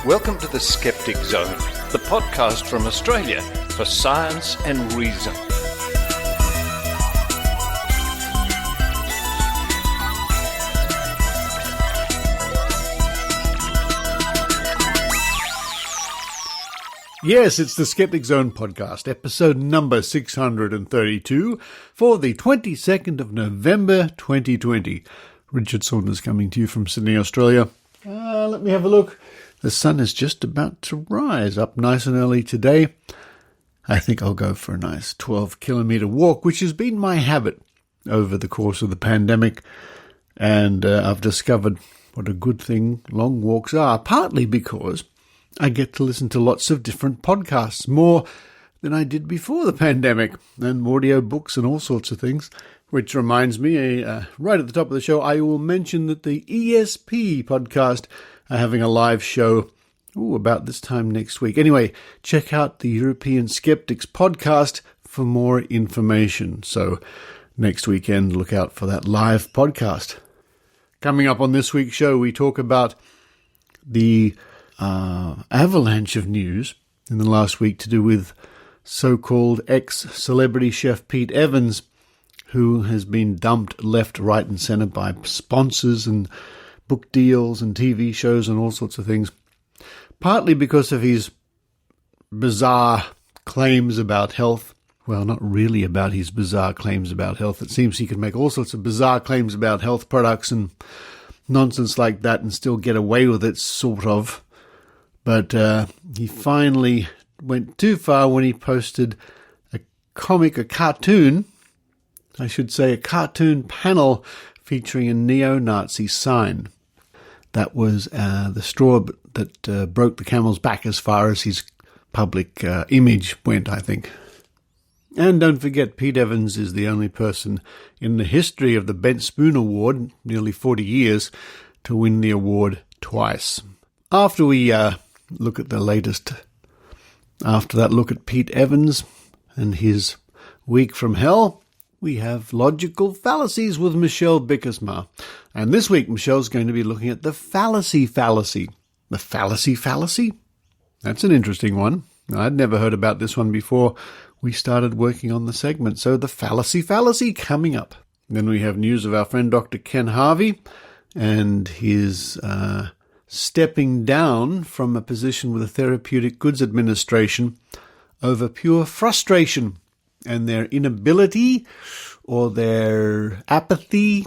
Welcome to the Skeptic Zone, the podcast from Australia for science and reason. Yes, it's the Skeptic Zone podcast, episode number 632 for the 22nd of November 2020. Richard Saunders coming to you from Sydney, Australia. Let me have a look. The sun is just about to rise up nice and early today. I think I'll go for a nice 12-kilometre walk, which has been my habit over the course of the pandemic. And I've discovered what a good thing long walks are, partly because I get to listen to lots of different podcasts, more than I did before the pandemic, and audio books and all sorts of things. Which reminds me, right at the top of the show, I will mention that the ESP podcast are having a live show about this time next week. Anyway, check out the European Skeptics podcast for more information. So next weekend, look out for that live podcast. Coming up on this week's show, we talk about the avalanche of news in the last week to do with so-called ex-celebrity chef Pete Evans, who has been dumped left, right and centre by sponsors and book deals and TV shows and all sorts of things, partly because of his bizarre claims about health. Well, not really about his bizarre claims about health. It seems he can make all sorts of bizarre claims about health products and nonsense like that and still get away with it, sort of. But he finally went too far when he posted a cartoon panel featuring a neo-Nazi sign. That was the straw that broke the camel's back as far as his public image went, I think. And don't forget, Pete Evans is the only person in the history of the Bent Spoon Award, nearly 40 years, to win the award twice. After we look at the latest, after that look at Pete Evans and his week from hell, we have Logical Fallacies with Michelle Bickersma. And this week, Michelle's going to be looking at the fallacy. The fallacy? That's an interesting one. I'd never heard about this one before we started working on the segment. So the fallacy coming up. Then we have news of our friend Dr. Ken Harvey and his stepping down from a position with the Therapeutic Goods Administration over pure frustration and their inability or their apathy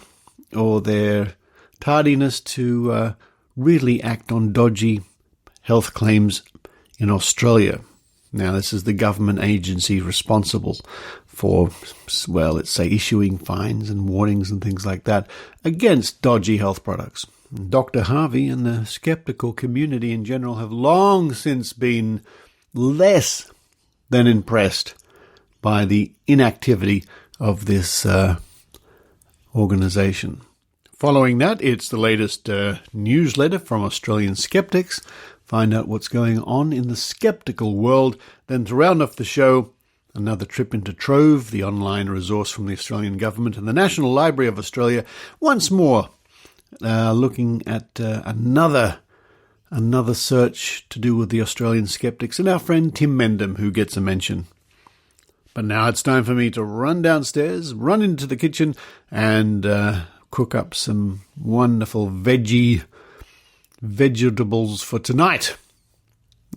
or their tardiness to really act on dodgy health claims in Australia. Now, this is the government agency responsible for, well, let's say, issuing fines and warnings and things like that against dodgy health products. Dr. Harvey and the skeptical community in general have long since been less than impressed by the inactivity of this organisation. Following that, it's the latest newsletter from Australian skeptics. Find out what's going on in the skeptical world. Then to round off the show, another trip into Trove, the online resource from the Australian Government and the National Library of Australia. Once more, looking at another search to do with the Australian skeptics and our friend Tim Mendham, who gets a mention. But now it's time for me to run downstairs, run into the kitchen, and cook up some wonderful vegetables for tonight.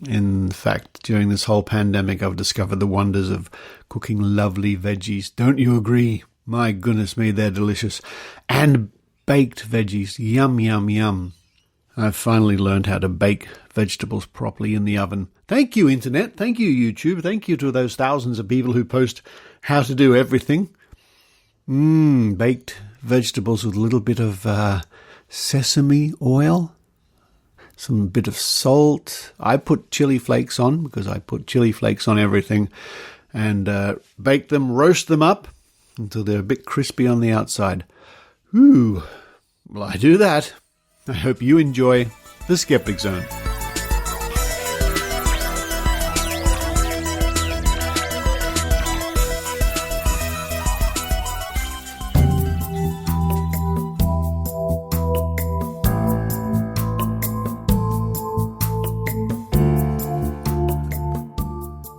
In fact, during this whole pandemic, I've discovered the wonders of cooking lovely veggies. Don't you agree? My goodness me, they're delicious. And baked veggies. Yum, yum, yum. I've finally learned how to bake vegetables properly in the oven. Thank you, Internet. Thank you, YouTube. Thank you to those thousands of people who post how to do everything. Baked vegetables with a little bit of sesame oil, some bit of salt. I put chili flakes on because I put chili flakes on everything, and bake them, roast them up until they're a bit crispy on the outside. Ooh, well, I do that. I hope you enjoy the Skeptic Zone.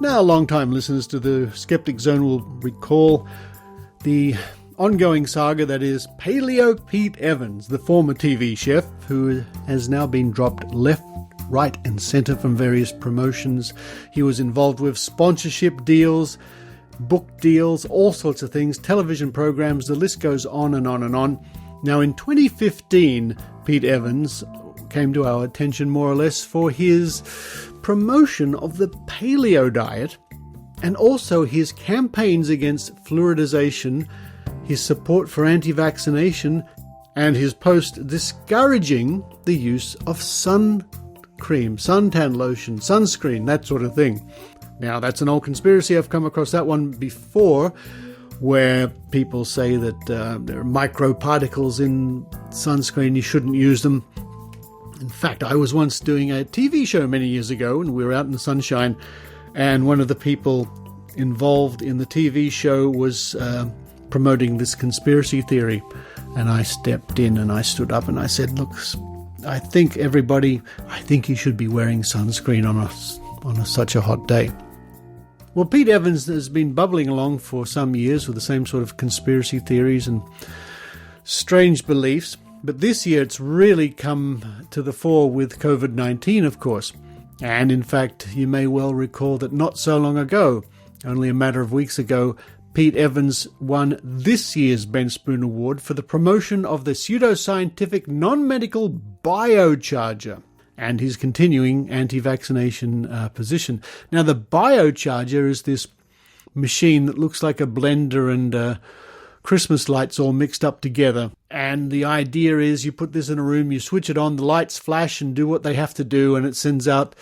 Now, long-time listeners to the Skeptic Zone will recall the ongoing saga that is Paleo Pete Evans, the former TV chef who has now been dropped left, right and centre from various promotions. He was involved with sponsorship deals, book deals, all sorts of things, television programs, the list goes on and on and on. Now, in 2015, Pete Evans came to our attention more or less for his promotion of the paleo diet and also his campaigns against fluoridization, his support for anti-vaccination, and his post discouraging the use of sun cream, suntan lotion, sunscreen, that sort of thing. Now, that's an old conspiracy. I've come across that one before, where people say that there are microparticles in sunscreen, you shouldn't use them. In fact, I was once doing a TV show many years ago, and we were out in the sunshine, and one of the people involved in the TV show was promoting this conspiracy theory. And I stepped in and I stood up and I said, look, I think you should be wearing sunscreen on such a hot day. Well, Pete Evans has been bubbling along for some years with the same sort of conspiracy theories and strange beliefs. But this year it's really come to the fore with COVID-19, of course. And in fact, you may well recall that not so long ago, only a matter of weeks ago, Pete Evans won this year's Ben Spoon Award for the promotion of the pseudoscientific non-medical biocharger and his continuing anti-vaccination position. Now, the biocharger is this machine that looks like a blender and Christmas lights all mixed up together. And the idea is you put this in a room, you switch it on, the lights flash and do what they have to do, and it sends out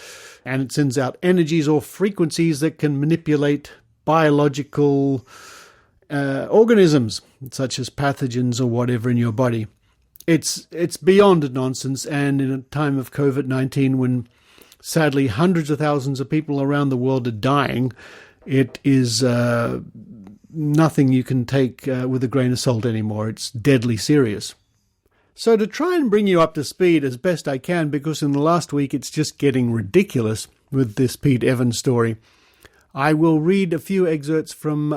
energies or frequencies that can manipulate biological organisms, such as pathogens or whatever in your body. It's beyond nonsense, and in a time of COVID-19, when sadly hundreds of thousands of people around the world are dying, it is nothing you can take with a grain of salt anymore. It's deadly serious. So to try and bring you up to speed as best I can, because in the last week it's just getting ridiculous with this Pete Evans story, I will read a few excerpts from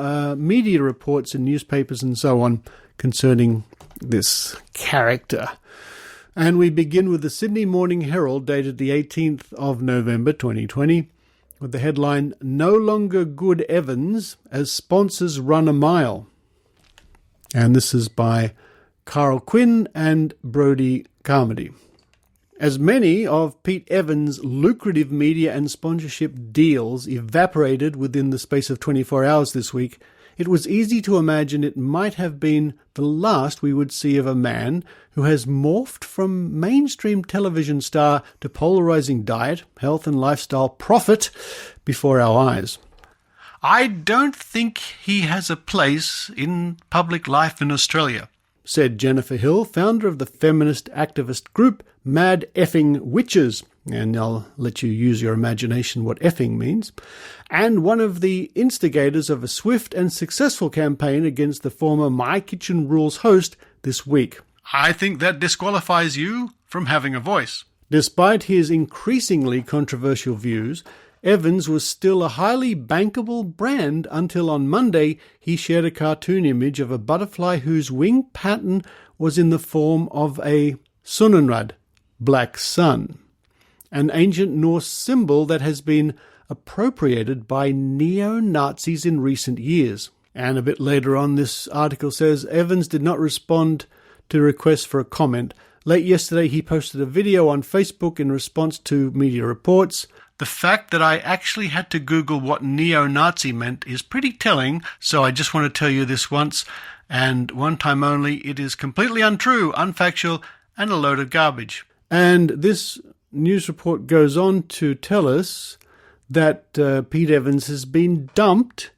media reports in newspapers and so on concerning this character. And we begin with the Sydney Morning Herald, dated the 18th of November 2020, with the headline, "No Longer Good Evans as Sponsors Run a Mile." And this is by Carl Quinn and Brodie Carmody. As many of Pete Evans' lucrative media and sponsorship deals evaporated within the space of 24 hours this week, it was easy to imagine it might have been the last we would see of a man who has morphed from mainstream television star to polarizing diet, health and lifestyle prophet before our eyes. "I don't think he has a place in public life in Australia," said Jennifer Hill, founder of the feminist activist group Mad Effing Witches, and I'll let you use your imagination what effing means, and one of the instigators of a swift and successful campaign against the former My Kitchen Rules host this week. "I think that disqualifies you from having a voice." Despite his increasingly controversial views, Evans was still a highly bankable brand until on Monday he shared a cartoon image of a butterfly whose wing pattern was in the form of a Sonnenrad, black sun, an ancient Norse symbol that has been appropriated by neo-Nazis in recent years. And a bit later on, this article says Evans did not respond to requests for a comment. Late yesterday, he posted a video on Facebook in response to media reports. "The fact that I actually had to Google what neo-Nazi meant is pretty telling, so I just want to tell you this once, and one time only. It is completely untrue, unfactual, and a load of garbage." And this news report goes on to tell us that Pete Evans has been dumped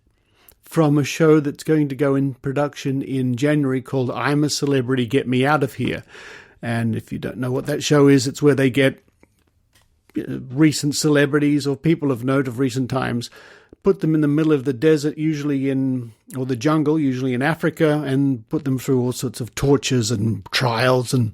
from a show that's going to go in production in January called I'm a Celebrity, Get Me Out of Here. And if you don't know what that show is, it's where they get recent celebrities or people of note of recent times, put them in the middle of the desert, or the jungle, usually in Africa, and put them through all sorts of tortures and trials, and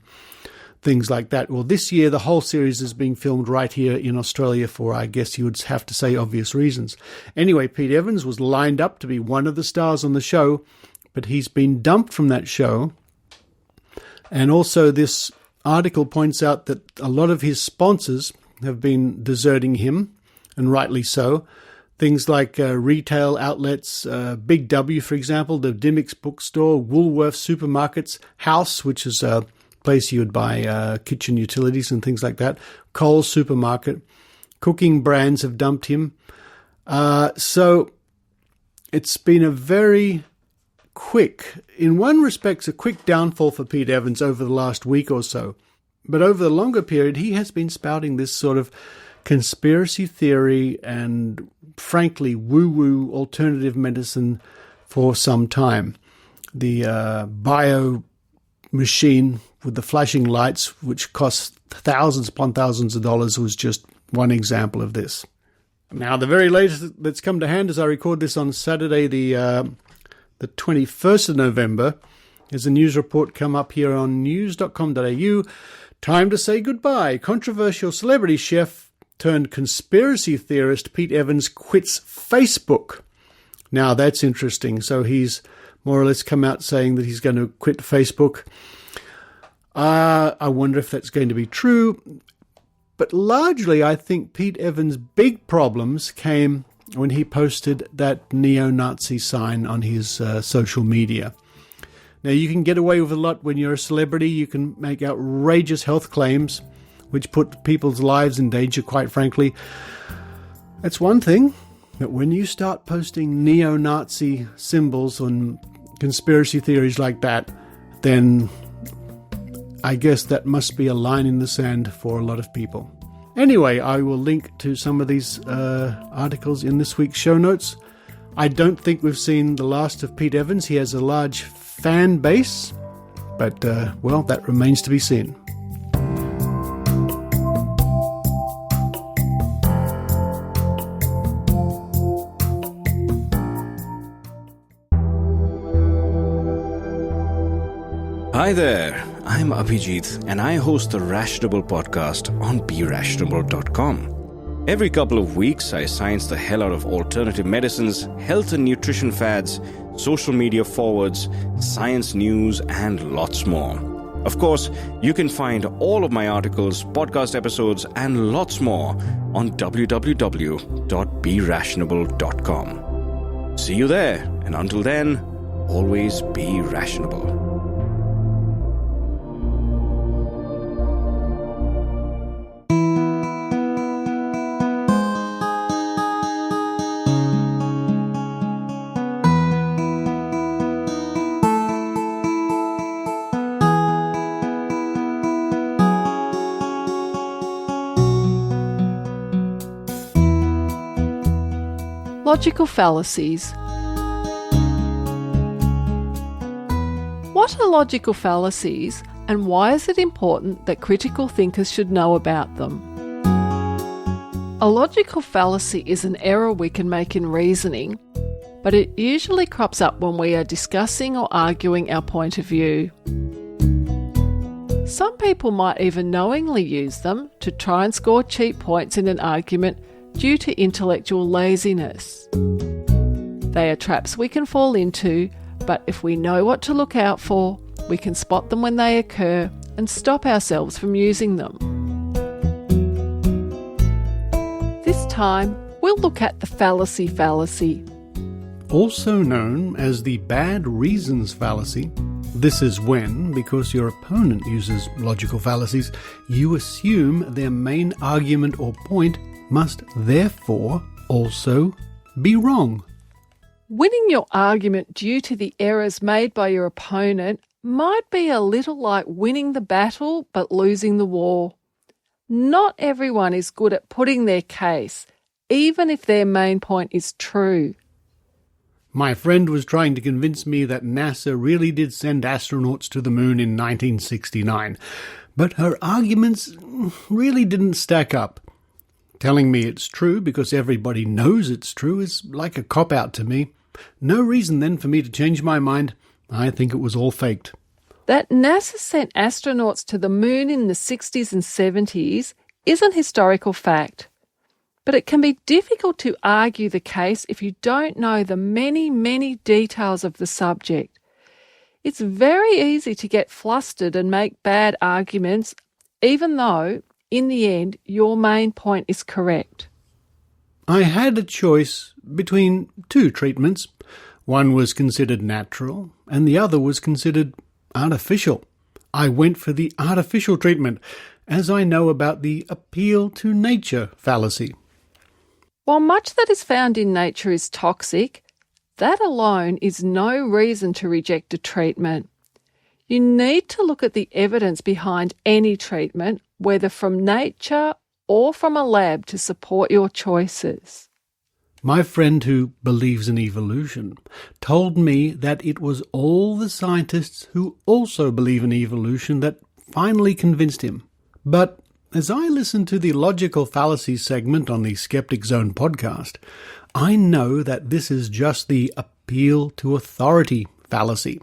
things like that. Well, this year, the whole series is being filmed right here in Australia for, I guess you would have to say, obvious reasons. Anyway, Pete Evans was lined up to be one of the stars on the show, but he's been dumped from that show. And also this article points out that a lot of his sponsors have been deserting him, and rightly so. Things like retail outlets, Big W, for example, the Dymocks bookstore, Woolworths supermarkets, House, which is a place you would buy kitchen utilities and things like that, Coles supermarket, cooking brands have dumped him. So it's been a very quick, in one respect, a quick downfall for Pete Evans over the last week or so. But over the longer period, he has been spouting this sort of conspiracy theory and, frankly, woo-woo alternative medicine for some time. The bio machine with the flashing lights, which costs thousands upon thousands of dollars, was just one example of this. Now, the very latest that's come to hand as I record this on Saturday, the 21st of November, is a news report come up here on news.com.au. Time to say goodbye. Controversial celebrity chef turned conspiracy theorist Pete Evans quits Facebook. Now, that's interesting. So he's more or less come out saying that he's going to quit Facebook. I wonder if that's going to be true. But largely, I think Pete Evans' big problems came when he posted that neo-Nazi sign on his social media. Now, you can get away with a lot when you're a celebrity. You can make outrageous health claims, which put people's lives in danger, quite frankly. That's one thing. But when you start posting neo-Nazi symbols on conspiracy theories like that, then I guess that must be a line in the sand for a lot of people. Anyway, I will link to some of these articles in this week's show notes. I don't think we've seen the last of Pete Evans. He has a large fan base, but, well, that remains to be seen. Hi there, I'm Abhijeet and I host the Rationable podcast on BeRationable.com. Every couple of weeks, I science the hell out of alternative medicines, health and nutrition fads, social media forwards, science news, and lots more. Of course, you can find all of my articles, podcast episodes, and lots more on www.berationable.com. See you there, and until then, always be rationable. Logical fallacies. What are logical fallacies, and why is it important that critical thinkers should know about them? A logical fallacy is an error we can make in reasoning, but it usually crops up when we are discussing or arguing our point of view. Some people might even knowingly use them to try and score cheap points in an argument due to intellectual laziness. They are traps we can fall into, but if we know what to look out for, we can spot them when they occur and stop ourselves from using them. This time, we'll look at the fallacy. Also known as the bad reasons fallacy. This is when, because your opponent uses logical fallacies, you assume their main argument or point must therefore also be wrong. Winning your argument due to the errors made by your opponent might be a little like winning the battle but losing the war. Not everyone is good at putting their case, even if their main point is true. My friend was trying to convince me that NASA really did send astronauts to the moon in 1969, but her arguments really didn't stack up. Telling me it's true because everybody knows it's true is like a cop-out to me. No reason then for me to change my mind. I think it was all faked. That NASA sent astronauts to the moon in the 60s and 70s is an historical fact. But it can be difficult to argue the case if you don't know the many, many details of the subject. It's very easy to get flustered and make bad arguments, even though, in the end, your main point is correct. I had a choice between two treatments. One was considered natural, and the other was considered artificial. I went for the artificial treatment, as I know about the appeal to nature fallacy. While much that is found in nature is toxic, that alone is no reason to reject a treatment. You need to look at the evidence behind any treatment, whether from nature or from a lab, to support your choices. My friend who believes in evolution told me that it was all the scientists who also believe in evolution that finally convinced him. But as I listened to the Logical Fallacies segment on the Skeptic Zone podcast, I know that this is just the appeal to authority fallacy.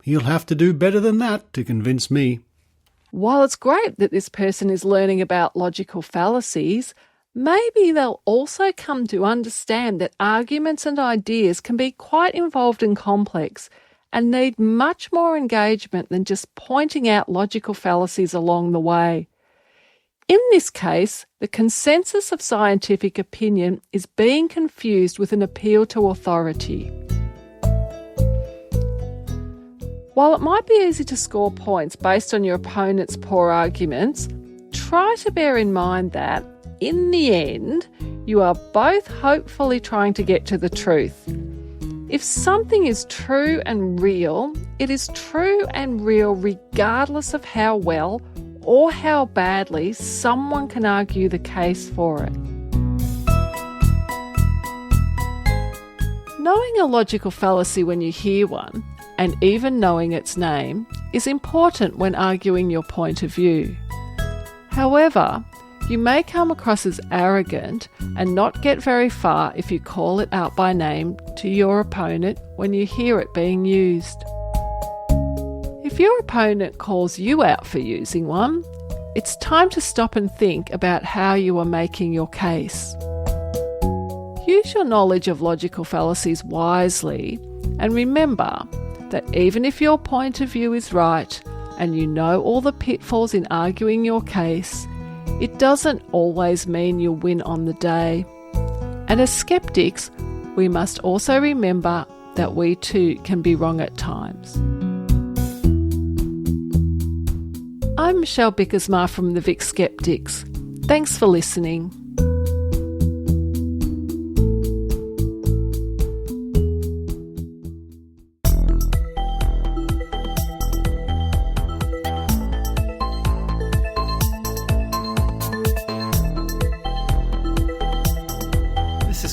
He'll have to do better than that to convince me. While it's great that this person is learning about logical fallacies, maybe they'll also come to understand that arguments and ideas can be quite involved and complex and need much more engagement than just pointing out logical fallacies along the way. In this case, the consensus of scientific opinion is being confused with an appeal to authority. While it might be easy to score points based on your opponent's poor arguments, try to bear in mind that, in the end, you are both hopefully trying to get to the truth. If something is true and real, it is true and real regardless of how well or how badly someone can argue the case for it. Knowing a logical fallacy when you hear one, and even knowing its name, is important when arguing your point of view. However, you may come across as arrogant and not get very far if you call it out by name to your opponent when you hear it being used. If your opponent calls you out for using one, it's time to stop and think about how you are making your case. Use your knowledge of logical fallacies wisely, and remember that even if your point of view is right and you know all the pitfalls in arguing your case, it doesn't always mean you'll win on the day. And as skeptics, we must also remember that we too can be wrong at times. I'm Michelle Bickersma from the Vic Skeptics. Thanks for listening.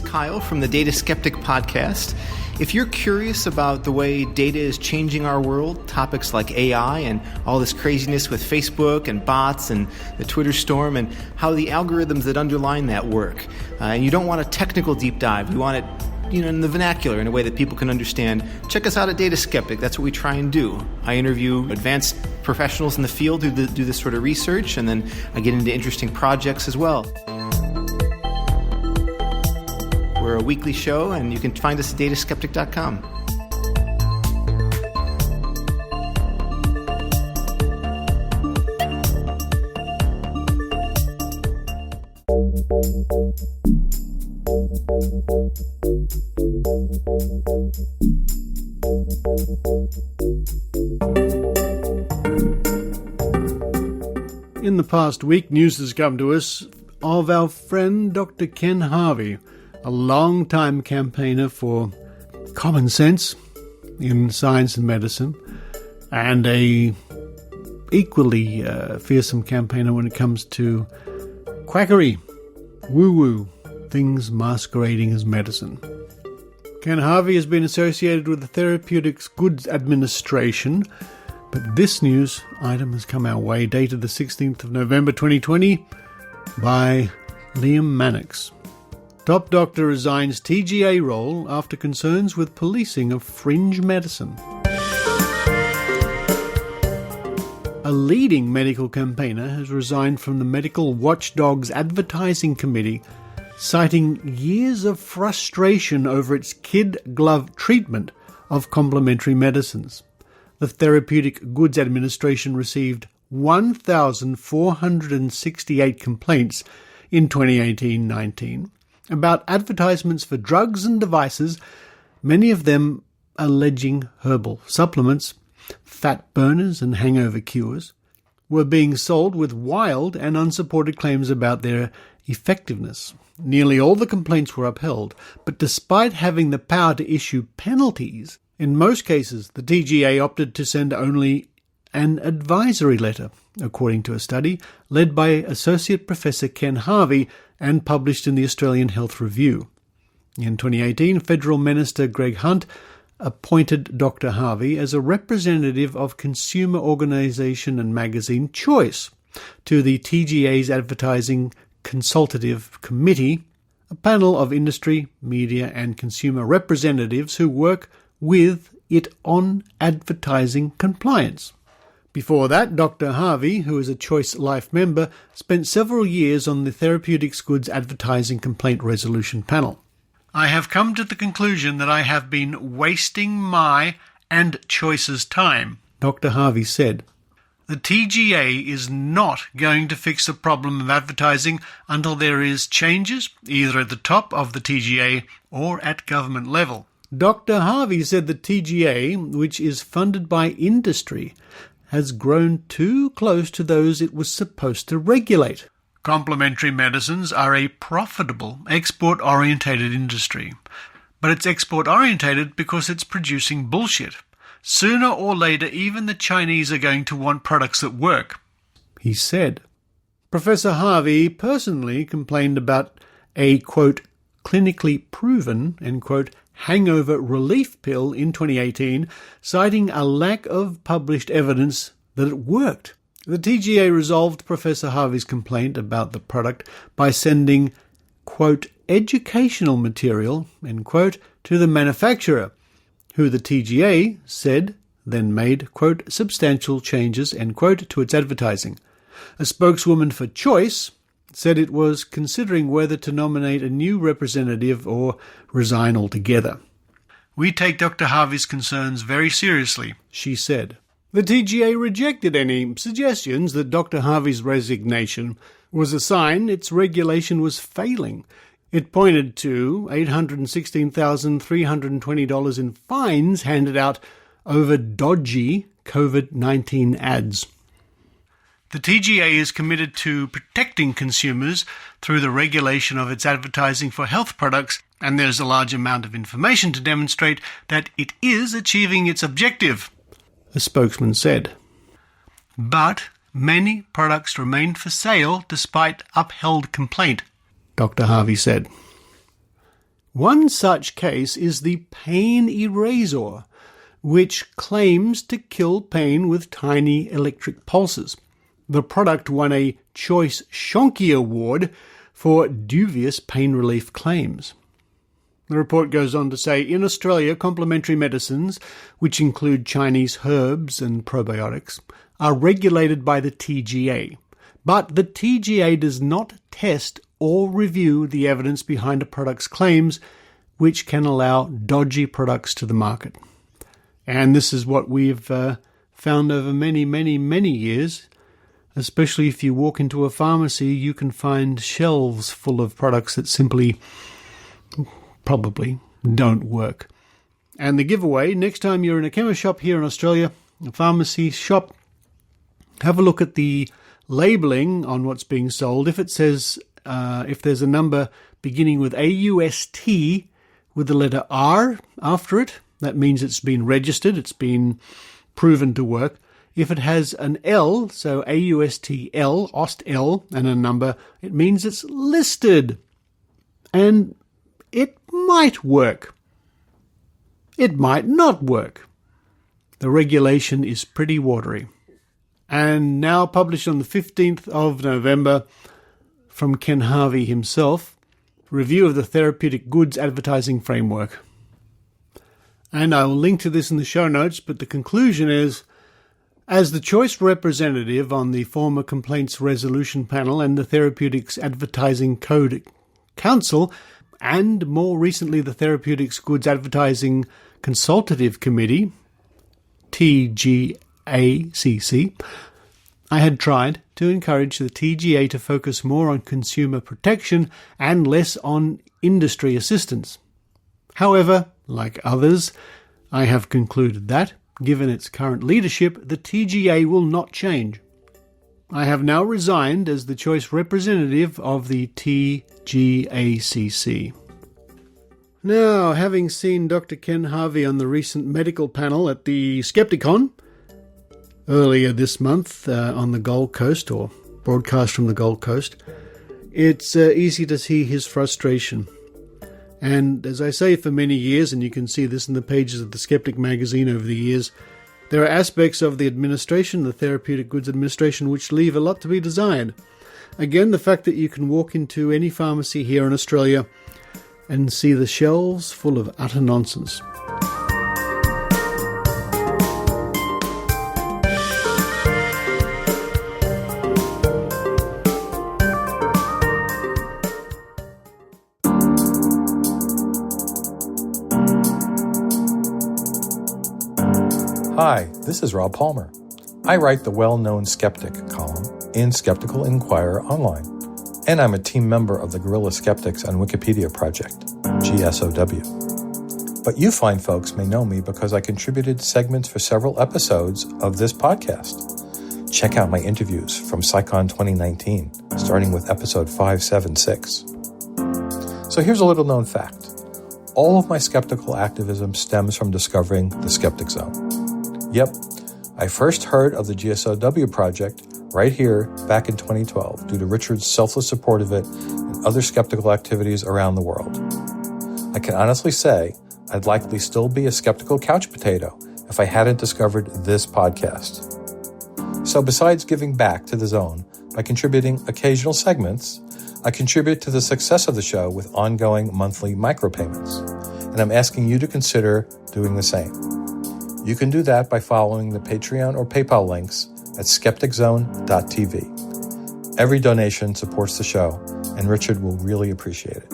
Kyle from the Data Skeptic podcast. If you're curious about the way data is changing our world, topics like AI and all this craziness with Facebook and bots and the Twitter storm and how the algorithms that underline that work, and you don't want a technical deep dive, you want it in the vernacular in a way that people can understand, check us out at Data Skeptic. That's what we try and do. I interview advanced professionals in the field who do this sort of research, and then I get into interesting projects as well. We're a weekly show, and you can find us at dataskeptic.com. In the past week, news has come to us of our friend Dr. Ken Harvey, a long-time campaigner for common sense in science and medicine, and a equally fearsome campaigner when it comes to quackery, woo-woo, things masquerading as medicine. Ken Harvey has been associated with the Therapeutics Goods Administration, but this news item has come our way, dated the 16th of November 2020, by Liam Mannix. Top doctor resigns TGA role after concerns with policing of fringe medicine. A leading medical campaigner has resigned from the Medical Watchdog's Advertising Committee, citing years of frustration over its kid glove treatment of complementary medicines. The Therapeutic Goods Administration received 1,468 complaints in 2018-19 about advertisements for drugs and devices, many of them alleging herbal supplements, fat burners and hangover cures, were being sold with wild and unsupported claims about their effectiveness. Nearly all the complaints were upheld, but despite having the power to issue penalties, in most cases the TGA opted to send only an advisory letter, according to a study led by Associate Professor Ken Harvey and published in the Australian Health Review. In 2018, Federal Minister Greg Hunt appointed Dr. Harvey as a representative of consumer organisation and magazine Choice to the TGA's Advertising Consultative Committee, a panel of industry, media and consumer representatives who work with it on advertising compliance. Before that, Dr. Harvey, who is a Choice Life member, spent several years on the Therapeutics Goods Advertising Complaint Resolution Panel. I have come to the conclusion that I have been wasting my and Choice's time, Dr. Harvey said. The TGA is not going to fix the problem of advertising until there is changes, either at the top of the TGA or at government level. Dr. Harvey said the TGA, which is funded by industry, has grown too close to those it was supposed to regulate. Complementary medicines are a profitable, export-orientated industry. But it's export-orientated because it's producing bullshit. Sooner or later, even the Chinese are going to want products that work, he said. Professor Harvey personally complained about a, quote, clinically proven, end quote, hangover relief pill in 2018, citing a lack of published evidence that it worked. The TGA resolved Professor Harvey's complaint about the product by sending, quote, educational material, end quote, to the manufacturer, who the TGA said then made, quote, substantial changes, end quote, to its advertising. A spokeswoman for Choice said it was considering whether to nominate a new representative or resign altogether. We take Dr. Harvey's concerns very seriously, she said. The TGA rejected any suggestions that Dr. Harvey's resignation was a sign its regulation was failing. It pointed to $816,320 in fines handed out over dodgy COVID-19 ads. The TGA is committed to protecting consumers through the regulation of its advertising for health products, and there's a large amount of information to demonstrate that it is achieving its objective, a spokesman said. But many products remain for sale despite upheld complaint, Dr. Harvey said. One such case is the pain eraser, which claims to kill pain with tiny electric pulses. The product won a Choice Shonky Award for dubious pain relief claims. The report goes on to say, in Australia, complementary medicines, which include Chinese herbs and probiotics, are regulated by the TGA. But the TGA does not test or review the evidence behind a product's claims, which can allow dodgy products to the market. And this is what we've found over many, many, many years. Especially if you walk into a pharmacy, you can find shelves full of products that simply probably don't work. And the giveaway, next time you're in a chemist shop here in Australia, a pharmacy shop, have a look at the labelling on what's being sold. If it says, if there's a number beginning with AUST with the letter R after it, that means it's been registered, it's been proven to work. If it has an L, so AUSTL, OST-L, and a number, it means it's listed. And it might work. It might not work. The regulation is pretty watery. And now published on the 15th of November from Ken Harvey himself, review of the Therapeutic Goods Advertising Framework. And I will link to this in the show notes, but the conclusion is, As the choice representative on the former Complaints Resolution Panel and the Therapeutics Advertising Code Council, and more recently the Therapeutics Goods Advertising Consultative Committee, TGACC, I had tried to encourage the TGA to focus more on consumer protection and less on industry assistance. However, like others, I have concluded that, given its current leadership, the TGA will not change. I have now resigned as the choice representative of the TGACC. Now, having seen Dr. Ken Harvey on the recent medical panel at the Skepticon earlier this month on the Gold Coast, or broadcast from the Gold Coast, it's easy to see his frustration. And as I say for many years, and you can see this in the pages of the Skeptic magazine over the years, there are aspects of the administration, the Therapeutic Goods Administration, which leave a lot to be desired. Again, the fact that you can walk into any pharmacy here in Australia and see the shelves full of utter nonsense. Hi, this is Rob Palmer. I write the well-known Skeptic column in Skeptical Inquirer Online, and I'm a team member of the Guerrilla Skeptics on Wikipedia project, GSOW. But you fine folks may know me because I contributed segments for several episodes of this podcast. Check out my interviews from PsyCon 2019, starting with episode 576. So here's a little-known fact. All of my skeptical activism stems from discovering the Skeptic Zone. Yep, I first heard of the GSOW project right here back in 2012 due to Richard's selfless support of it and other skeptical activities around the world. I can honestly say I'd likely still be a skeptical couch potato if I hadn't discovered this podcast. So besides giving back to the Zone by contributing occasional segments, I contribute to the success of the show with ongoing monthly micropayments, and I'm asking you to consider doing the same. You can do that by following the Patreon or PayPal links at skepticzone.tv. Every donation supports the show, and Richard will really appreciate it.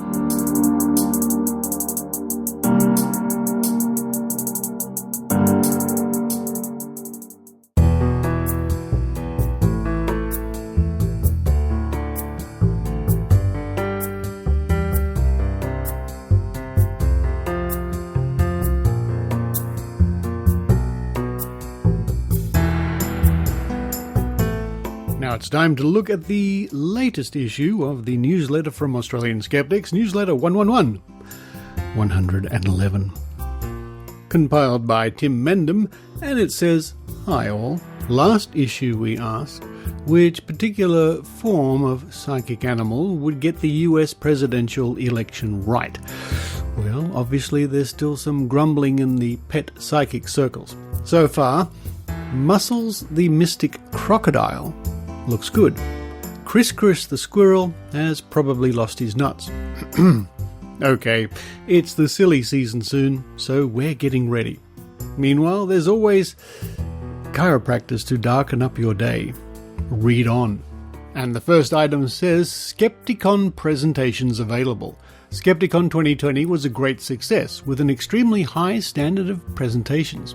Now it's time to look at the latest issue of the newsletter from Australian Skeptics, newsletter 111, compiled by Tim Mendham, and it says, "Hi all, last issue we asked which particular form of psychic animal would get the US presidential election right. Well, obviously there's still some grumbling in the pet psychic circles. So far, Muscles the Mystic Crocodile looks good. Chris the Squirrel has probably lost his nuts. Okay, it's the silly season soon, so we're getting ready. Meanwhile, there's always chiropractors to darken up your day. Read on. And the first item says, Skepticon presentations available. Skepticon 2020 was a great success, with an extremely high standard of presentations.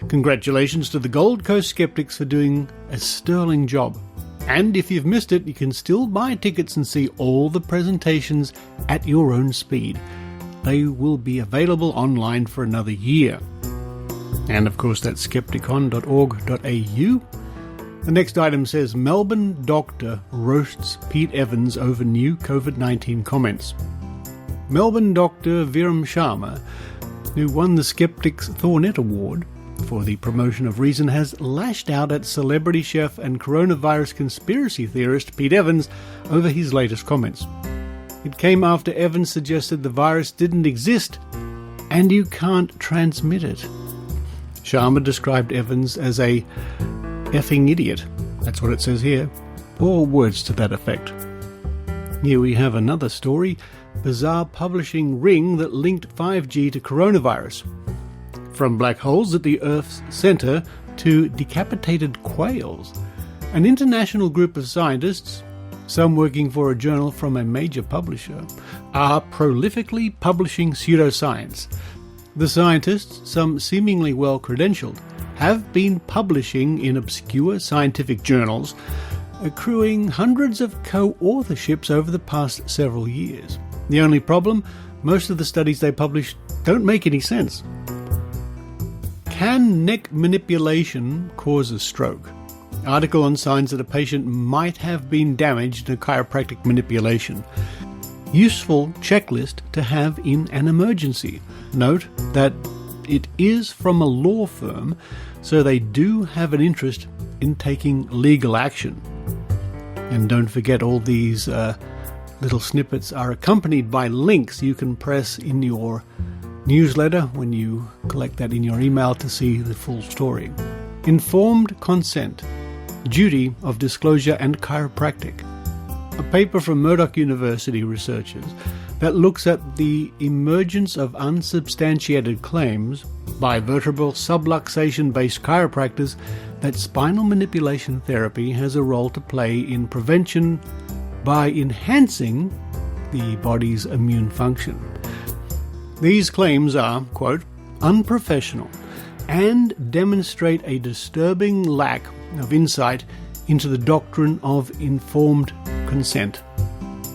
Congratulations to the Gold Coast Skeptics for doing a sterling job. And if you've missed it, you can still buy tickets and see all the presentations at your own speed. They will be available online for another year. And of course that's skepticon.org.au. The next item says, Melbourne doctor roasts Pete Evans over new COVID-19 comments. Melbourne doctor Viram Sharma, who won the Skeptics Thornet Award for the promotion of reason, has lashed out at celebrity chef and coronavirus conspiracy theorist Pete Evans over his latest comments. It came after Evans suggested the virus didn't exist and you can't transmit it. Sharma described Evans as a effing idiot. That's what it says here, or words to that effect. Here we have another story. Bizarre publishing ring that linked 5G to coronavirus. From black holes at the Earth's centre to decapitated quails. An international group of scientists, some working for a journal from a major publisher, are prolifically publishing pseudoscience. The scientists, some seemingly well-credentialed, have been publishing in obscure scientific journals, accruing hundreds of co-authorships over the past several years. The only problem, most of the studies they publish don't make any sense. Can neck manipulation cause a stroke? Article on signs that a patient might have been damaged in a chiropractic manipulation. Useful checklist to have in an emergency. Note that it is from a law firm, so they do have an interest in taking legal action. And don't forget, all these little snippets are accompanied by links you can press in your newsletter when you collect that in your email to see the full story. Informed consent, duty of disclosure and chiropractic. A paper from Murdoch University researchers that looks at the emergence of unsubstantiated claims by vertebral subluxation-based chiropractors that spinal manipulation therapy has a role to play in prevention by enhancing the body's immune function. These claims are, quote, unprofessional and demonstrate a disturbing lack of insight into the doctrine of informed consent.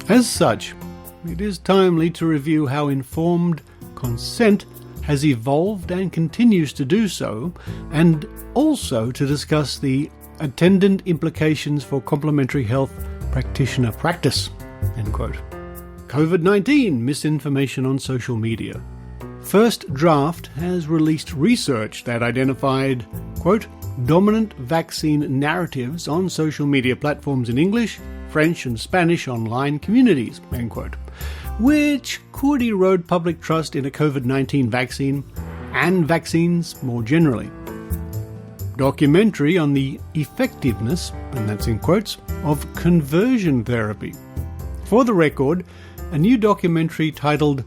As such, it is timely to review how informed consent has evolved and continues to do so, and also to discuss the attendant implications for complementary health practitioner practice, end quote. COVID-19 misinformation on social media. First Draft has released research that identified, quote, dominant vaccine narratives on social media platforms in English, French and Spanish online communities, end quote, which could erode public trust in a COVID-19 vaccine and vaccines more generally. Documentary on the effectiveness, and that's in quotes, of conversion therapy. For the record, a new documentary titled,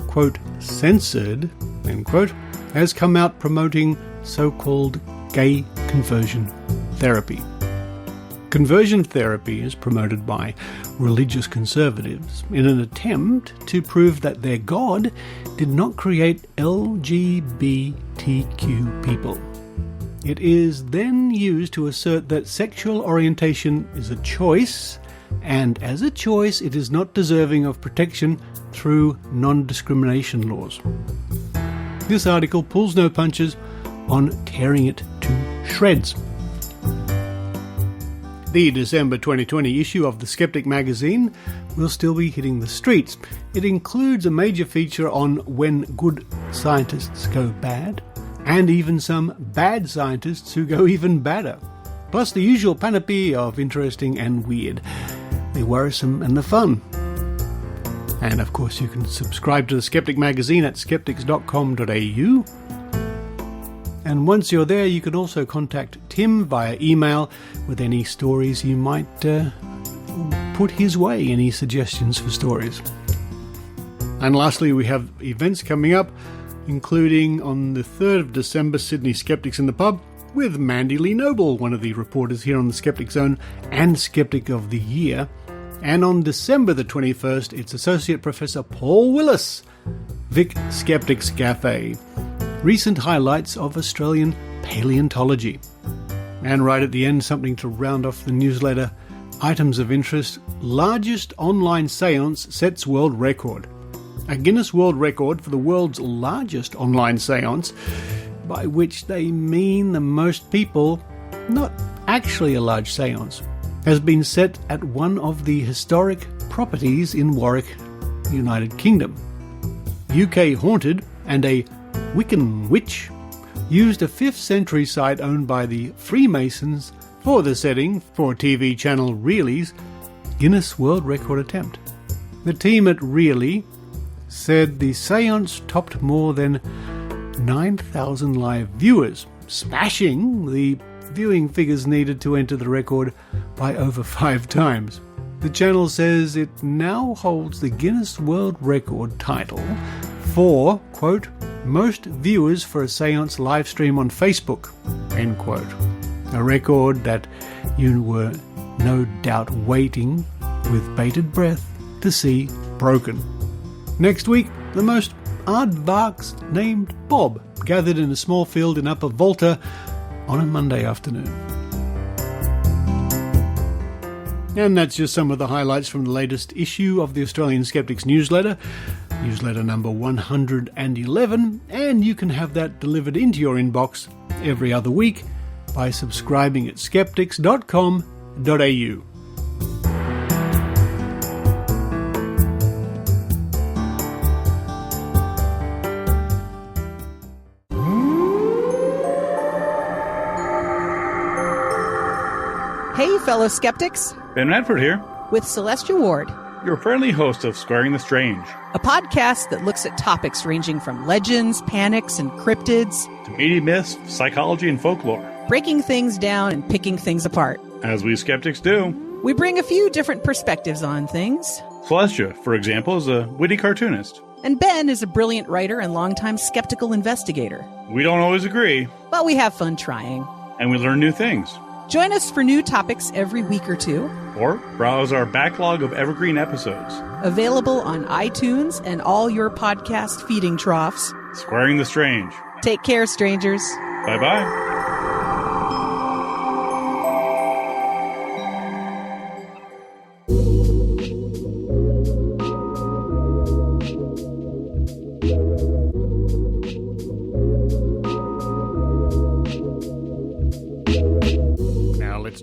quote, censored, end quote, has come out promoting so-called gay conversion therapy. Conversion therapy is promoted by religious conservatives in an attempt to prove that their God did not create LGBTQ people. It is then used to assert that sexual orientation is a choice, and as a choice it is not deserving of protection through non-discrimination laws. This article pulls no punches on tearing it to shreds. The December 2020 issue of the Skeptic magazine will still be hitting the streets. It includes a major feature on when good scientists go bad, and even some bad scientists who go even badder. Plus the usual panoply of interesting and weird, the worrisome and the fun. And of course you can subscribe to the Skeptic magazine at skeptics.com.au. And once you're there, you can also contact Tim via email with any stories you might put his way, any suggestions for stories. And lastly, we have events coming up, including on the 3rd of December, Sydney Skeptics in the Pub, with Mandy Lee Noble, one of the reporters here on the Skeptic Zone and Skeptic of the Year. And on December the 21st, it's Associate Professor Paul Willis, Vic Skeptics Cafe. Recent highlights of Australian paleontology. And right at the end, something to round off the newsletter, items of interest, largest online seance sets world record. A Guinness World Record for the world's largest online seance, by which they mean the most people, not actually a large seance, has been set at one of the historic properties in Warwick, United Kingdom. UK Haunted and a Wiccan Witch used a 5th century site owned by the Freemasons for the setting for TV channel Reely's Guinness World Record attempt. The team at Reely said the seance topped more than 9,000 live viewers, smashing the viewing figures needed to enter the record by over 5 times. The channel says it now holds the Guinness World Record title for, quote, most viewers for a seance live stream on Facebook, end quote. A record that you were no doubt waiting with bated breath to see broken. Next week, the most aardvarks named Bob gathered in a small field in Upper Volta on a Monday afternoon. And that's just some of the highlights from the latest issue of the Australian Skeptics newsletter number 111, and you can have that delivered into your inbox every other week by subscribing at skeptics.com.au. Hey, fellow skeptics. Ben Radford here, With Celestia Ward, your friendly host of Squaring the Strange, a podcast that looks at topics ranging from legends, panics, and cryptids, to media myths, psychology, and folklore. breaking things down and picking things apart. As we skeptics do. We bring a few different perspectives on things. Celestia, for example, is a witty cartoonist. And Ben is a brilliant writer and longtime skeptical investigator. We don't always agree, But we have fun trying. and we learn new things. Join us for new topics every week or two. Or browse our backlog of evergreen episodes. Available on iTunes and all your podcast feeding troughs. Squaring the Strange. Take care, strangers. Bye-bye.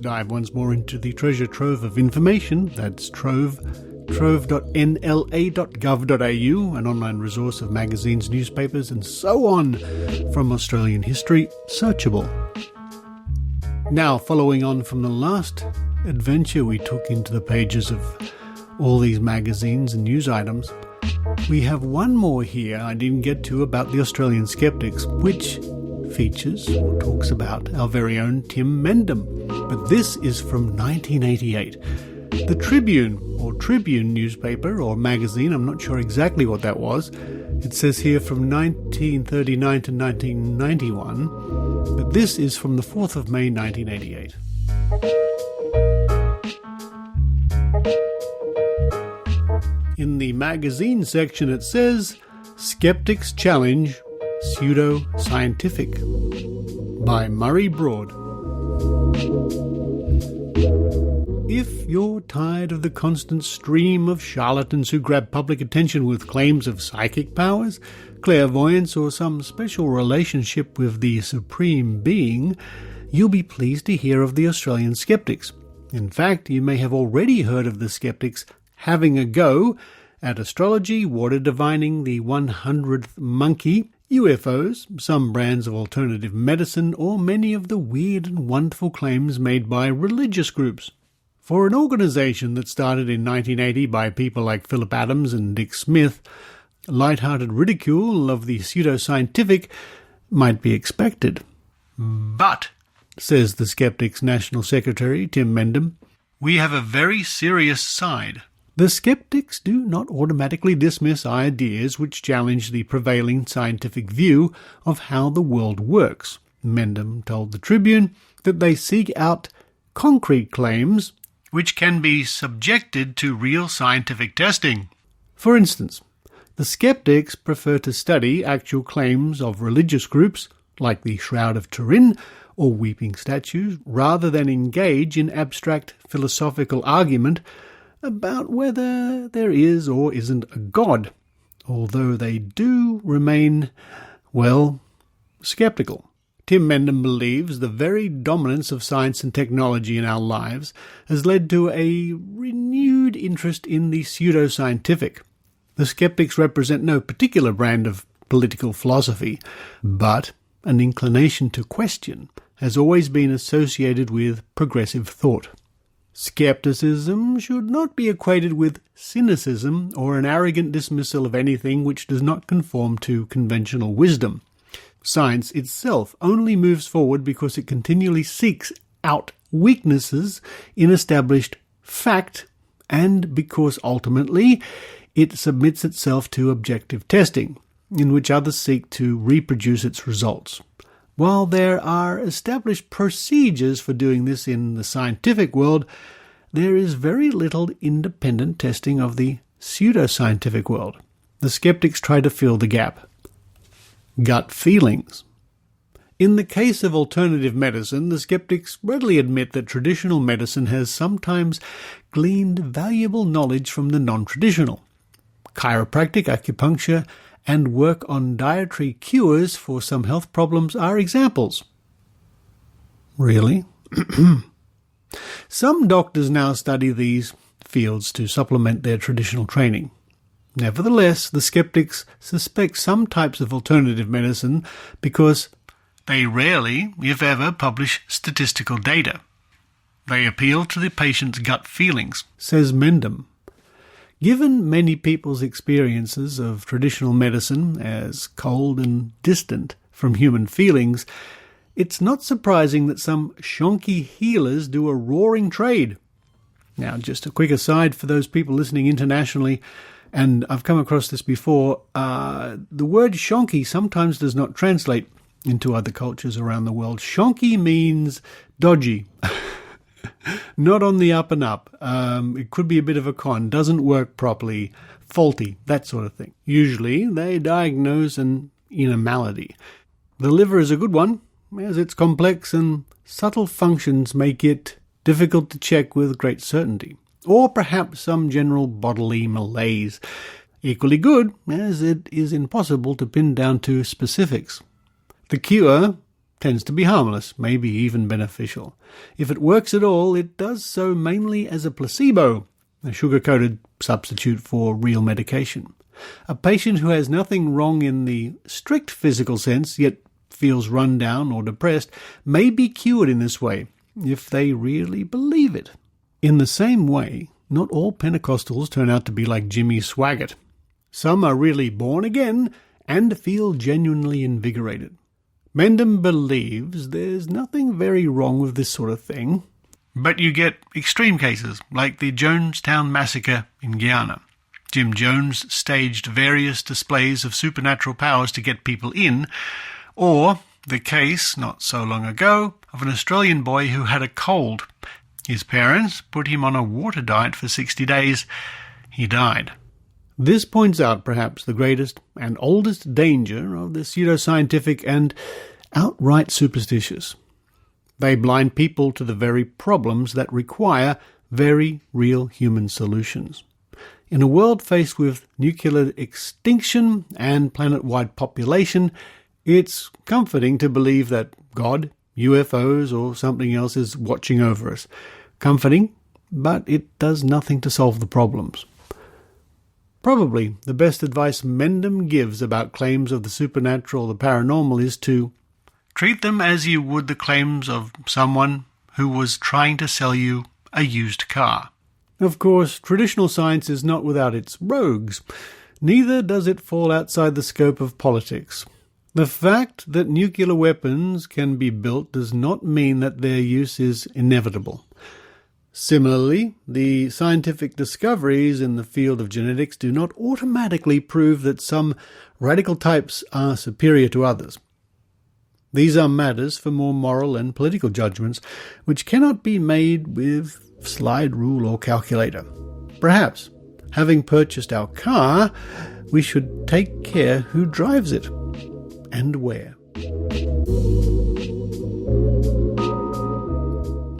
Dive once more into the treasure trove of information. That's trove, trove.nla.gov.au, an online resource of magazines, newspapers, and so on from Australian history, searchable. Now, following on from the last adventure we took into the pages of all these magazines and news items, we have one more here I didn't get to about the Australian Skeptics, which features or talks about our very own Tim Mendham. But this is from 1988. The Tribune, or Tribune newspaper or magazine, I'm not sure exactly what that was. It says here from 1939 to 1991, but this is from the 4th of May 1988. In the magazine section it says, Skeptics Challenge Pseudo-Scientific by Murray Broad. If you're tired of the constant stream of charlatans who grab public attention with claims of psychic powers, clairvoyance, or some special relationship with the Supreme Being, you'll be pleased to hear of the Australian Skeptics. In fact, you may have already heard of the Skeptics having a go at astrology, water divining, the 100th monkey, UFOs, some brands of alternative medicine, or many of the weird and wonderful claims made by religious groups. For an organisation that started in 1980 by people like Philip Adams and Dick Smith, light-hearted ridicule of the pseudoscientific might be expected. But, says the Skeptics' National Secretary, Tim Mendham, we have a very serious side. The skeptics do not automatically dismiss ideas which challenge the prevailing scientific view of how the world works. Mendham told the Tribune that they seek out concrete claims which can be subjected to real scientific testing. For instance, the skeptics prefer to study actual claims of religious groups like the Shroud of Turin or weeping statues rather than engage in abstract philosophical argument about whether there is or isn't a God, although they do remain, well, skeptical. Tim Mendham believes the very dominance of science and technology in our lives has led to a renewed interest in the pseudoscientific. The skeptics represent no particular brand of political philosophy, but an inclination to question has always been associated with progressive thought. Skepticism should not be equated with cynicism or an arrogant dismissal of anything which does not conform to conventional wisdom. Science itself only moves forward because it continually seeks out weaknesses in established fact and because ultimately it submits itself to objective testing. in which others seek to reproduce its results. While there are established procedures for doing this in the scientific world, there is very little independent testing of the pseudoscientific world. The skeptics try to fill the gap. Gut feelings. In the case of alternative medicine, the skeptics readily admit that traditional medicine has sometimes gleaned valuable knowledge from the non-traditional. Chiropractic, acupuncture, and work on dietary cures for some health problems are examples. Really? Some doctors now study these fields to supplement their traditional training. Nevertheless, the skeptics suspect some types of alternative medicine because they rarely, if ever, publish statistical data. They appeal to the patient's gut feelings, says Mendham. Given many people's experiences of traditional medicine as cold and distant from human feelings, it's not surprising that some shonky healers do a roaring trade. Now, just a quick aside for those people listening internationally, and I've come across this before, the word shonky sometimes does not translate into other cultures around the world. Shonky means dodgy. Not on the up and up. It could be a bit of a con, doesn't work properly, faulty, that sort of thing. Usually they diagnose an inner malady. The liver is a good one, as its complex and subtle functions make it difficult to check with great certainty. Or perhaps some general bodily malaise. Equally good, as it is impossible to pin down to specifics. The cure tends to be harmless, maybe even beneficial. If it works at all, it does so mainly as a placebo, a sugar-coated substitute for real medication. A patient who has nothing wrong in the strict physical sense, yet feels run down or depressed, may be cured in this way, if they really believe it. In the same way, not all Pentecostals turn out to be like Jimmy Swaggart. Some are really born again and feel genuinely invigorated. Mendham believes there's nothing very wrong with this sort of thing, but you get extreme cases like the Jonestown massacre in Guyana. Jim Jones staged various displays of supernatural powers to get people in, or the case, not so long ago, of an Australian boy who had a cold. His parents put him on a water diet for 60 days. He died. This points out perhaps the greatest and oldest danger of the pseudoscientific and outright superstitious. They blind people to the very problems that require very real human solutions. In a world faced with nuclear extinction and planet-wide population, it's comforting to believe that God, UFOs, or something else is watching over us. Comforting, but it does nothing to solve the problems. Probably the best advice Mendham gives about claims of the supernatural or the paranormal is to treat them as you would the claims of someone who was trying to sell you a used car. Of course, traditional science is not without its rogues. Neither does it fall outside the scope of politics. The fact that nuclear weapons can be built does not mean that their use is inevitable. Similarly, the scientific discoveries in the field of genetics do not automatically prove that some radical types are superior to others. These are matters for more moral and political judgments, which cannot be made with slide rule or calculator. Perhaps, having purchased our car, we should take care who drives it and where.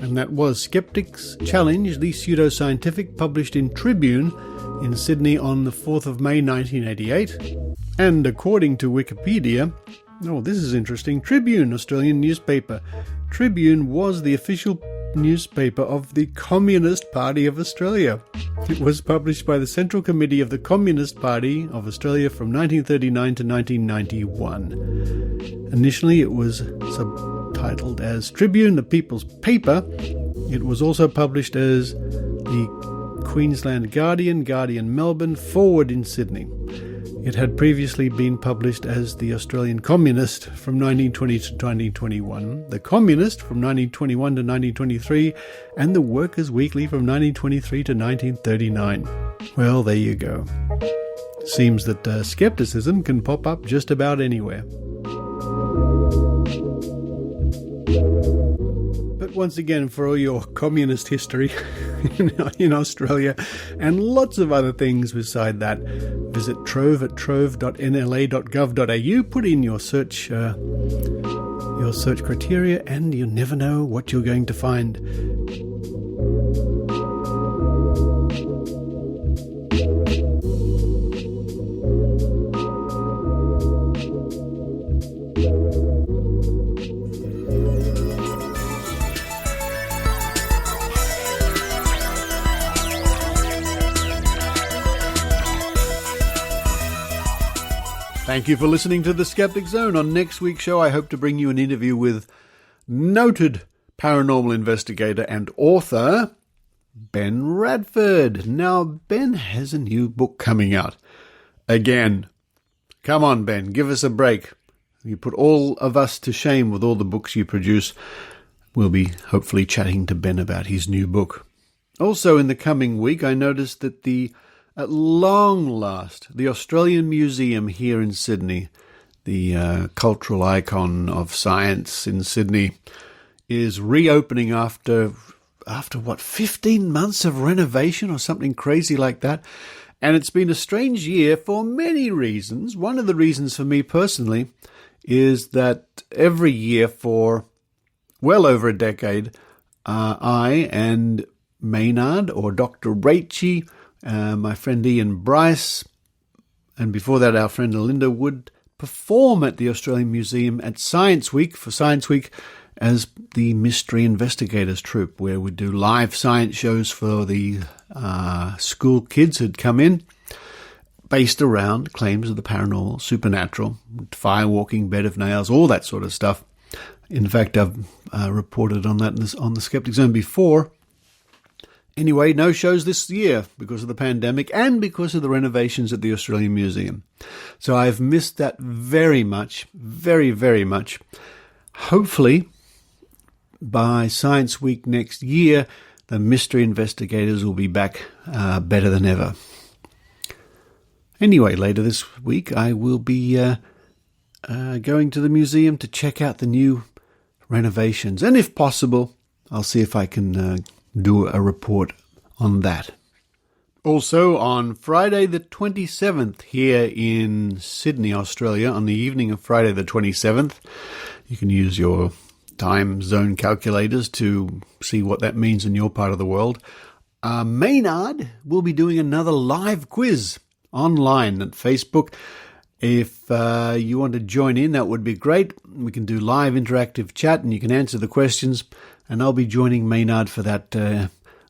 And that was Skeptics Challenge the Pseudoscientific, published in Tribune in Sydney on the 4th of May 1988. And according to Wikipedia, this is interesting, Tribune, Australian newspaper. Tribune was the official newspaper of the Communist Party of Australia. It was published by the Central Committee of the Communist Party of Australia from 1939 to 1991. Initially it was subtitled as Tribune, the People's Paper. It was also published as the Queensland Guardian, Guardian Melbourne, Forward in Sydney. It had previously been published as the Australian Communist from 1920 to 1921, the Communist from 1921 to 1923, and the Workers' Weekly from 1923 to 1939. Well, there you go. Seems that skepticism can pop up just about anywhere. But once again, for all your communist history in Australia and lots of other things beside that, visit trove at trove.nla.gov.au, put in your search criteria, and you never know what you're going to find. Thank you for listening to The Skeptic Zone. On next week's show, I hope to bring you an interview with noted paranormal investigator and author Ben Radford. Now, Ben has a new book coming out. Again. Come on, Ben, give us a break. You put all of us to shame with all the books you produce. We'll be hopefully chatting to Ben about his new book. Also, in the coming week, I noticed that at long last, the Australian Museum here in Sydney, the cultural icon of science in Sydney, is reopening after 15 months of renovation or something crazy like that. And it's been a strange year for many reasons. One of the reasons for me personally is that every year for well over a decade, I and Maynard or Dr. Raichi, my friend Ian Bryce, and before that our friend Linda would perform at the Australian Museum at Science Week as the Mystery Investigators troupe, where we do live science shows for the school kids who'd come in, based around claims of the paranormal, supernatural, firewalking, bed of nails, all that sort of stuff. In fact, I've reported on that on the Skeptic Zone before. Anyway, no shows this year because of the pandemic and because of the renovations at the Australian Museum. So I've missed that very much, very, very much. Hopefully, by Science Week next year, the mystery investigators will be back better than ever. Anyway, later this week, I will be going to the museum to check out the new renovations. And if possible, I'll see if I can do a report on that. Also, on Friday the 27th here in Sydney, Australia, on the evening of Friday the 27th, you can use your time zone calculators to see what that means in your part of the world. Maynard will be doing another live quiz online at Facebook. If you want to join in, that would be great. We can do live interactive chat and you can answer the questions. And I'll be joining Maynard for that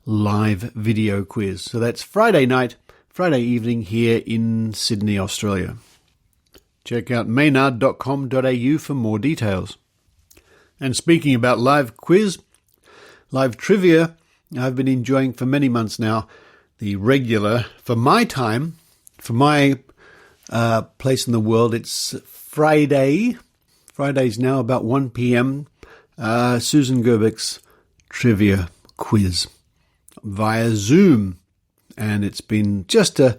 live video quiz. So that's Friday evening here in Sydney, Australia. Check out maynard.com.au for more details. And speaking about live quiz, live trivia, I've been enjoying for many months now the regular, for my time, for my place in the world, it's Friday. Friday's now about 1 p.m. Susan Gerbich's trivia quiz via Zoom. And it's been just a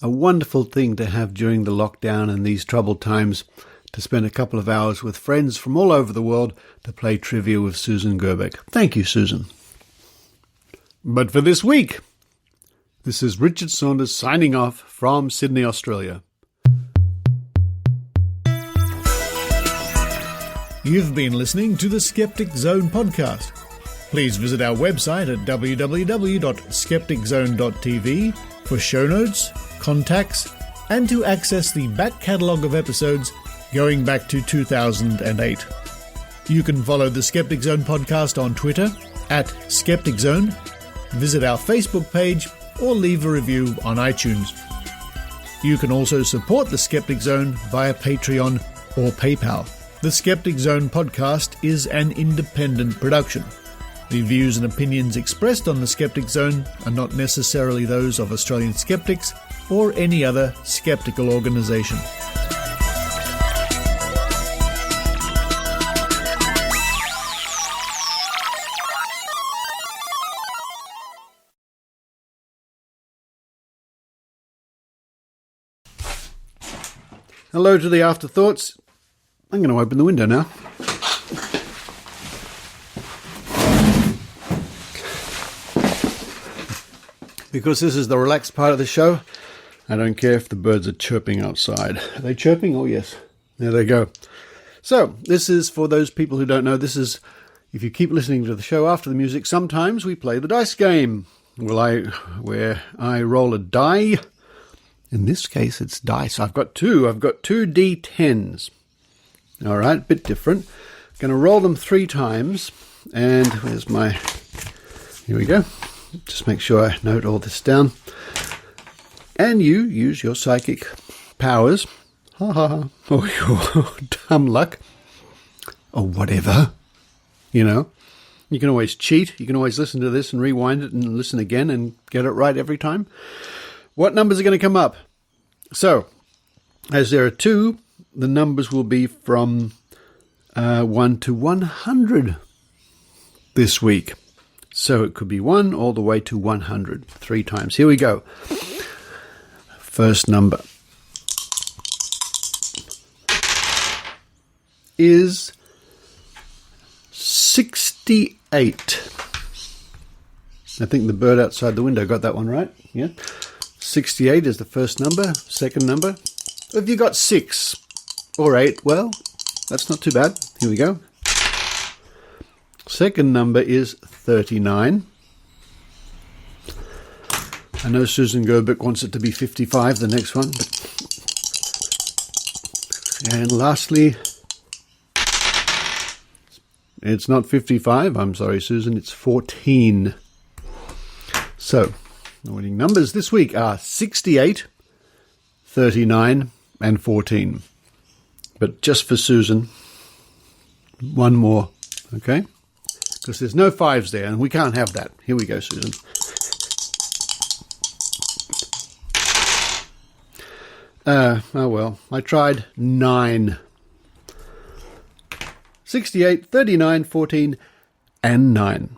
wonderful thing to have during the lockdown and these troubled times, to spend a couple of hours with friends from all over the world to play trivia with Susan Gerbich. Thank you, Susan. But for this week, this is Richard Saunders signing off from Sydney, Australia. You've been listening to the Skeptic Zone podcast. Please visit our website at www.skepticzone.tv for show notes, contacts, and to access the back catalogue of episodes going back to 2008. You can follow the Skeptic Zone podcast on Twitter at Skeptic Zone, visit our Facebook page, or leave a review on iTunes. You can also support the Skeptic Zone via Patreon or PayPal. The Skeptic Zone podcast is an independent production. The views and opinions expressed on the Skeptic Zone are not necessarily those of Australian skeptics or any other skeptical organisation. Hello to the afterthoughts. I'm going to open the window now. Because this is the relaxed part of the show, I don't care if the birds are chirping outside. Are they chirping? Oh, yes. There they go. So, this is, for those people who don't know, this is, if you keep listening to the show after the music, sometimes we play the dice game. Where I roll a die. In this case, it's dice. I've got two D10s. All right, a bit different. Going to roll them 3 times. And where's my... Here we go. Just make sure I note all this down. And you use your psychic powers. Ha ha ha. Or your dumb luck. Or whatever. You know. You can always cheat. You can always listen to this and rewind it and listen again and get it right every time. What numbers are going to come up? So, as there are 2, the numbers will be from 1 to 100 this week. So it could be 1 all the way to 100, 3 times. Here we go. First number is 68. I think the bird outside the window got that one right. Yeah. 68 is the first number. Second number. Have you got 6 or 8? Well, that's not too bad. Here we go. Second number is 39. I know Susan Gerbic wants it to be 55, the next one. And lastly, it's not 55. I'm sorry, Susan. It's 14. So, the winning numbers this week are 68, 39, and 14. But just for Susan, one more, okay? Because there's no 5s there, and we can't have that. Here we go, Susan. Oh well, I tried 9. 68, 39, 14, and 9.